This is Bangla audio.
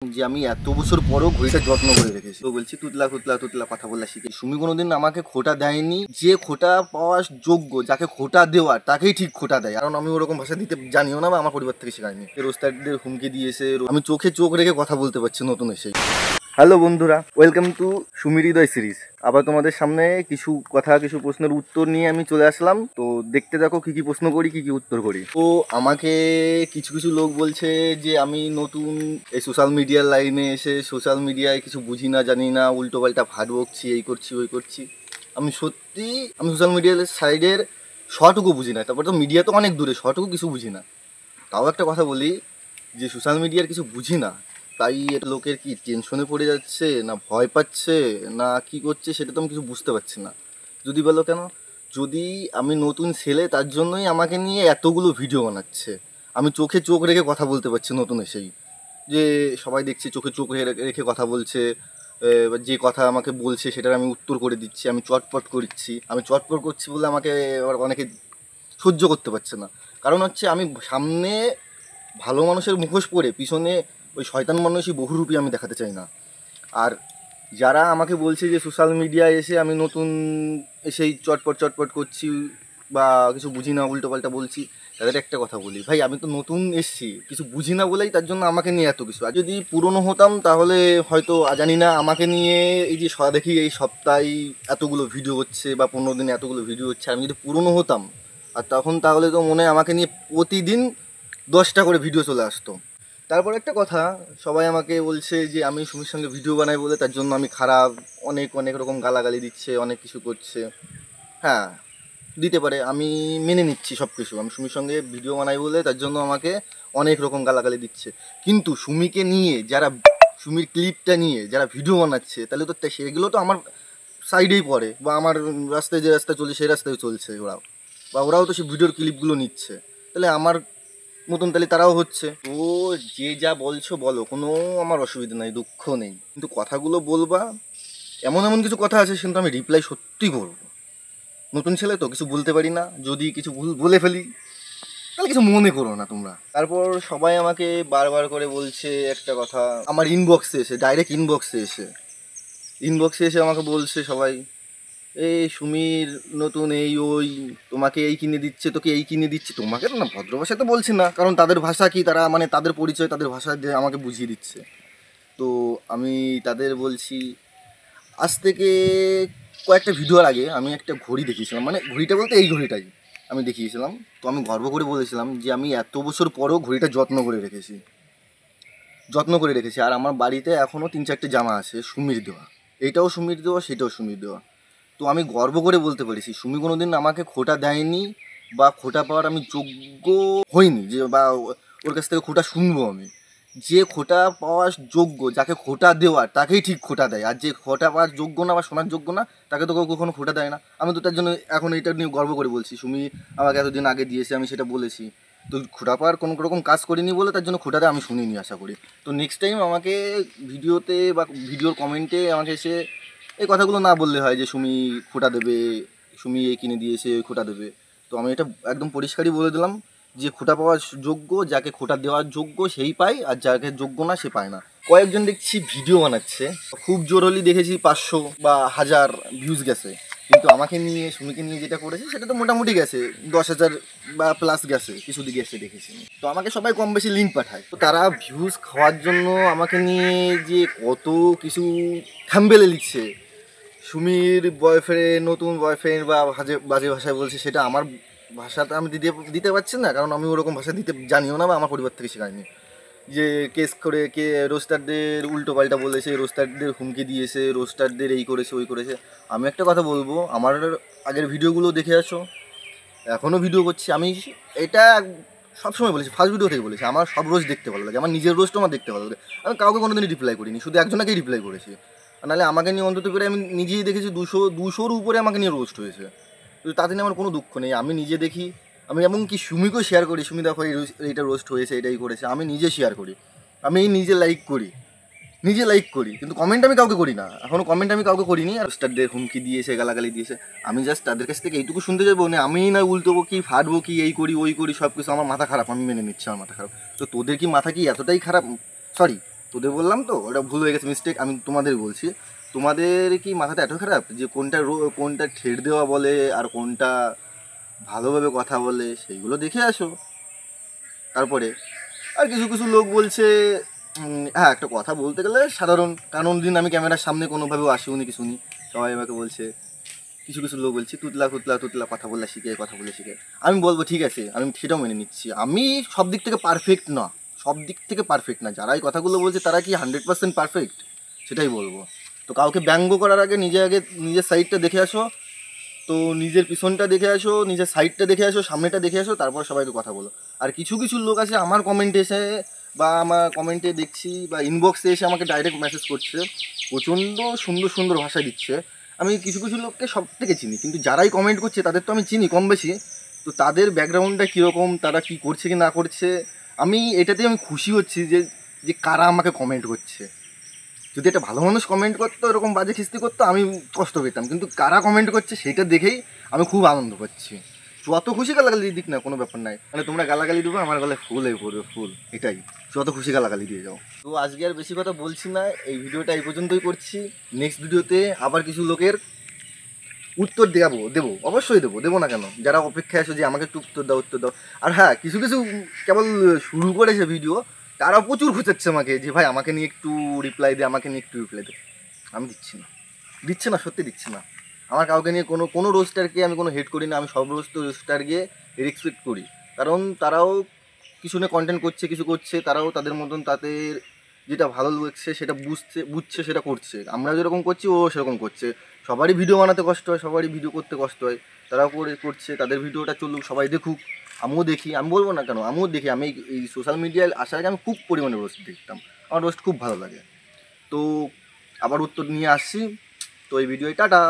যে আমি এত বছর পরও ঘড়িটা যত্ন করে রেখেছি। তো বলছি তুতলা তুতলা তুতলা কথা বলা শিখে। সুমি কোনোদিন আমাকে খোটা দেয়নি। যে খোটা পাওয়ার যোগ্য, যাকে খোটা দেওয়ার তাকেই ঠিক খোটা দেয়। কারণ আমি ওরকম ভাষা দিতে জানিও না বা আমার পরিবার থেকে শেখায়নি। রোস্টারদের হুমকি দিয়েছে, আমি চোখে চোখ রেখে কথা বলতে পারছি নতুন এসে। হ্যালো বন্ধুরা, welcome to Sumi Hridoy series. আবার তোমাদের সামনে কিছু প্রশ্নের উত্তর নিয়ে আমি চলে আসলাম। তো দেখতে দেখো কি কি প্রশ্ন করি, কি কি উত্তর করি। তো আমাকে কিছু কিছু লোক বলছে যে আমি নতুন এই সোশ্যাল মিডিয়ার লাইনে এসে সোশ্যাল মিডিয়ায় কিছু বুঝি না, জানি না, উল্টো পাল্টা ভাট বকছি, এই করছি ওই করছি। আমি সোশ্যাল মিডিয়ার সাইডের শটুকু বুঝি না। তারপর তো মিডিয়া তো অনেক দূরে, শটুকু কিছু বুঝি না। তাও একটা কথা বলি, যে সোশ্যাল মিডিয়ার কিছু বুঝি না তাই লোকের কি টেনশনে পড়ে যাচ্ছে, না ভয় পাচ্ছে, না কি করছে, সেটা তো আমি কিছু বুঝতে পারছি না। যদি বলো কেন, যদি আমি নতুন ছেলে তার জন্যই আমাকে নিয়ে এতগুলো ভিডিও বানাচ্ছে। আমি চোখে চোখ রেখে কথা বলতে পারছি নতুন এসেই। যে সবাই দেখছি চোখে চোখ রেখে কথা বলছে, যে কথা আমাকে বলছে সেটার আমি উত্তর করে দিচ্ছি। আমি চটপট করছি বলে আমাকে আবার অনেকে সহ্য করতে পারছে না। কারণ হচ্ছে আমি সামনে ভালো মানুষের মুখোশ পরে পিছনে ওই শয়তান মানুষই বহুরূপী আমি দেখাতে চাই না। আর যারা আমাকে বলছে যে সোশ্যাল মিডিয়ায় এসে আমি নতুন এসেই চটপট করছি বা কিছু বুঝি না, উল্টো পাল্টা বলছি, তাদের একটা কথা বলি, ভাই আমি তো নতুন এসছি, কিছু বুঝি না বলেই তার জন্য আমাকে নিয়ে এত কিছু। আর যদি পুরনো হতাম তাহলে হয়তো জানি না আমাকে নিয়ে এই যে দেখি এই সপ্তাহে এতগুলো ভিডিও হচ্ছে বা 15 দিনে এতগুলো ভিডিও হচ্ছে, আমি যদি পুরনো হতাম আর তখন তাহলে তো মনে হয় আমাকে নিয়ে প্রতিদিন 10টা করে ভিডিও চলে আসতো। তারপর একটা কথা, সবাই আমাকে বলছে যে আমি সুমির সঙ্গে ভিডিও বানাই বলে তার জন্য আমি খারাপ, অনেক অনেক রকম গালাগালি দিচ্ছে, অনেক কিছু করছে। হ্যাঁ, দিতে পারে, আমি মেনে নিচ্ছি সব কিছু। আমি সুমির সঙ্গে ভিডিও বানাই বলে তার জন্য আমাকে অনেক রকম গালাগালি দিচ্ছে। কিন্তু সুমিকে নিয়ে যারা, সুমির ক্লিপটা নিয়ে যারা ভিডিও বানাচ্ছে, তাহলে তো সেগুলো তো আমার সাইডেই পড়ে, বা আমার রাস্তায় যে রাস্তায় চলছে সেই রাস্তায় চলছে ওরাও তো সেই ভিডিওর ক্লিপগুলো নিচ্ছে। তাহলে আমার মতন তাহলে তারাও হচ্ছে। তো যে যা বলছো বলো, কোনো আমার অসুবিধা নেই, দুঃখ নেই, কিন্তু কথাগুলো বলবা, এমন এমন কিছু কথা আছে কিন্তু আমি রিপ্লাই সত্যি করবো। নতুন ছেলে তো কিছু বলতে পারি না, যদি কিছু ভুল বলে ফেলি তাহলে কিছু মনে করো না তোমরা। তারপর সবাই আমাকে বারবার করে বলছে একটা কথা, আমার ডাইরেক্ট ইনবক্সে এসে আমাকে বলছে সবাই, এই সুমির নতুন এই ওই, তোমাকে এই কিনে দিচ্ছে, তোকে এই কিনে দিচ্ছে। তোমাকে তো না, ভদ্র ভাষায় তো বলছে না, কারণ তাদের ভাষা কি, তারা মানে তাদের পরিচয় তাদের ভাষা দিয়ে আমাকে বুঝিয়ে দিচ্ছে। তো আমি তাদের বলছি, আজ থেকে কয়েকটা ভিডিওর আগে আমি একটা ঘড়ি দেখিয়েছিলাম, মানে ঘড়িটা বলতে এই ঘড়িটাই আমি দেখিয়েছিলাম। তো আমি গর্ব করে বলেছিলাম যে আমি এত বছর পরেও ঘড়িটা যত্ন করে রেখেছি। আর আমার বাড়িতে এখনও 3-4টে জামা আছে সুমির দেওয়া, এইটাও সুমির দেওয়া, সেটাও সুমির দেওয়া। তো আমি গর্ব করে বলতে পারিছি সুমি কোনোদিন আমাকে খোটা দেয়নি বা খোটা পাওয়ার আমি যোগ্য হইনি, যে বা ওর কাছ থেকে খোটা শুনবো আমি। যে খোটা পাওয়ার যোগ্য, যাকে খোটা দেওয়ার তাকেই ঠিক খোটা দেয়। আর যে খোটা পাওয়ার যোগ্য না বা শোনার যোগ্য না, তাকে তো কেউ কখনো খোটা দেয় না। আমি তো তার জন্য এখন এটা নিয়ে গর্ব করে বলছি, সুমি আমাকে এতদিন আগে দিয়েছে, আমি সেটা বলেছি। তো খোটা পাওয়ার কোনো রকম কাজ করিনি বলে তার জন্য খোটাটা আমি শুনিনি, আশা করি। তো নেক্সট টাইম আমাকে ভিডিওতে বা ভিডিওর কমেন্টে আমাকে এসে এই কথাগুলো না বললে হয় যে সুমি খোটা দেবে, সুমি এই কিনে দিয়েছে ওই খোটা দেবে। তো আমি এটা একদম পরিষ্কারই বলে দিলাম যে খোটা পাওয়ার যোগ্য, যাকে খোটা দেওয়ার যোগ্য সেই পায়, আর যাকে যোগ্য না সে পায় না। কয়েকজন দেখছি ভিডিও বানাচ্ছে, খুব জোর হলেই দেখেছি 500 বা 1000 ভিউজ গেছে। কিন্তু আমাকে নিয়ে, সুমিকে নিয়ে যেটা করেছে সেটা তো মোটামুটি গেছে 10,000 বা প্লাস গেছে, কিছু দিকে এসে দেখেছি। তো আমাকে সবাই কম বেশি লিঙ্ক পাঠায়। তো তারা ভিউজ খাওয়ার জন্য আমাকে নিয়ে যে কত কিছু থাম্বনেলে লিখছে, সুমির বয়ফ্রেন্ড, নতুন বয়ফ্রেন্ড বা বাজে ভাষায় বলছে, সেটা আমার ভাষাটা আমি দিতে পারছি না, কারণ আমি ওরকম ভাষা দিতে জানিও না বা আমার পরিবার থেকে শেখায়নি। যে কেস করে কে রোস্টারদের উল্টো পাল্টা বলেছে, রোস্টারদের হুমকি দিয়েছে, রোস্টারদের এই করেছে ওই করেছে। আমি একটা কথা বলবো, আমার আগের ভিডিওগুলো দেখে আসো, এখনও ভিডিও করছি আমি। এটা সবসময় বলেছি, ফার্স্ট ভিডিও থেকে বলেছি, আমার সব রোজ দেখতে ভালো লাগে, আমার নিজের রোজটাও আমার দেখতে ভালো লাগে। আমি কাউকে কোনোদিনই রিপ্লাই করিনি, শুধু একজনকেই রিপ্লাই করেছি। নাহলে আমাকে নিয়ে অন্তত করে আমি নিজেই দেখেছি 200-200-র উপরে আমাকে নিয়ে রোস্ট হয়েছে। তো তাতে নিয়ে আমার কোনো দুঃখ নেই, আমি নিজে দেখি। আমি এমনকি সুমিকেও শেয়ার করি, সুমি দেখো এইটা রোস্ট হয়েছে, এটাই করেছে, আমি নিজে শেয়ার করি। আমি নিজে লাইক করি, কিন্তু কমেন্ট আমি কাউকে করি না, এখনও কমেন্ট আমি কাউকে করিনি। আর স্টারদের হুমকি দিয়েছে, গালাগালি দিয়েছে, আমি জাস্ট তাদের কাছ থেকে এইটুকু শুনতে যাবো না, আমি না উল্টোবো কি, ফাটবো কি, এই করি ওই করি সব কিছু। আমার মাথা খারাপ, আমি মেনে নিচ্ছি আমার মাথা খারাপ। তো তোদের কি মাথা কি এতটাই খারাপ? সরি, তোদের বললাম তো, ওটা ভুল হয়ে গেছে, মিস্টেক। আমি তোমাদের বলছি, তোমাদের কি মাথাটা এত খারাপ যে কোনটা ঠেট দেওয়া বলে আর কোনটা ভালোভাবে কথা বলে সেইগুলো দেখে আসো। তারপরে আর কিছু কিছু লোক বলছে, হ্যাঁ একটা কথা বলতে গেলে সাধারণ, কারণ দিন আমি ক্যামেরার সামনে কোনোভাবেও আসিনি কি শুনি, সবাই আমাকে বলছে, কিছু কিছু লোক বলছে তুতলা তুতলা তুতলা কথা বলে শিখে, কথা বলে শিখে। আমি বলবো ঠিক আছে, আমি সেটাও মেনে নিচ্ছি, আমি সব দিক থেকে পারফেক্ট না, সব দিক থেকে পারফেক্ট না। যারা এই কথাগুলো বলছে তারা কি 100% পারফেক্ট, সেটাই বলবো। তো কাউকে ব্যঙ্গ করার আগে নিজের সাইডটা দেখে আসো, তো নিজের পিছনটা দেখে আসো, নিজের সাইডটা দেখে আসো, সামনেটা দেখে আসো, তারপর সবাইকে কথা বলো। আর কিছু কিছু লোক আছে আমার কমেন্টে এসে বা আমার কমেন্টে দেখছি বা ইনবক্সে এসে আমাকে ডাইরেক্ট মেসেজ করছে, প্রচণ্ড সুন্দর সুন্দর ভাষা দিচ্ছে। আমি কিছু কিছু লোককে সব থেকে চিনি, কিন্তু যারাই কমেন্ট করছে তাদের তো আমি চিনি কম বেশি, তো তাদের ব্যাকগ্রাউন্ডটা কীরকম, তারা কী করছে কি না করছে, আমি এটাতে আমি খুশি হচ্ছি যে যে কারা আমাকে কমেন্ট করছে। যদি একটা ভালো মানুষ কমেন্ট করতো, এরকম বাজে খিস্তি করতো, আমি কষ্ট পেতাম, কিন্তু কারা কমেন্ট করছে সেটা দেখেই আমি খুব আনন্দ পাচ্ছি। যত খুশি গালাগালি দিক না, কোনো ব্যাপার নাই, মানে তোমরা গালাগালি দেবো আমার গলায় ফুল হয়ে পড়বে, ফুল, এটাই, যত খুশি গালাগালি দিয়ে যাও। তো আজকে আর বেশি কথা বলছি না, এই ভিডিওটা এই পর্যন্তই করছি। নেক্সট ভিডিওতে আবার কিছু লোকের উত্তর দেবো, অবশ্যই দেবো না কেন, যারা অপেক্ষায় আসো যে আমাকে একটু উত্তর দাও। আর হ্যাঁ, কিছু কিছু কেবল শুরু করেছে ভিডিও, তারা প্রচুর খুঁচাচ্ছে আমাকে যে ভাই আমাকে নিয়ে একটু রিপ্লাই দে, আমাকে নিয়ে একটু রিপ্লাই দে। আমি দিচ্ছে না, সত্যি দিচ্ছে না। আমার কাউকে নিয়ে কোনো রোস্টারকে আমি কোনো হেট করি না, আমি সব রোস্টারকে রেসপেক্ট করি, কারণ তারাও কিছু নিয়ে কন্টেন্ট করছে, কিছু করছে, তারাও তাদের মতন তাদের যেটা ভালো লাগছে সেটা বুঝছে সেটা করছে। আমরা যেরকম করছি ও সেরকম করছে। সবারই ভিডিও বানাতে কষ্ট হয়, সবারই ভিডিও করতে কষ্ট হয়, তারাও করছে, তাদের ভিডিওটা চলুক, সবাই দেখুক, আমিও দেখি, আমি বলবো না কেন, আমিও দেখি। আমি এই সোশ্যাল মিডিয়ায় আসার আগে আমি খুব পরিমাণে রোস্ট দেখতাম, আমার রোস্ট খুব ভালো লাগে। তো আবার উত্তর নিয়ে আসছি, তো এই ভিডিও টাটা।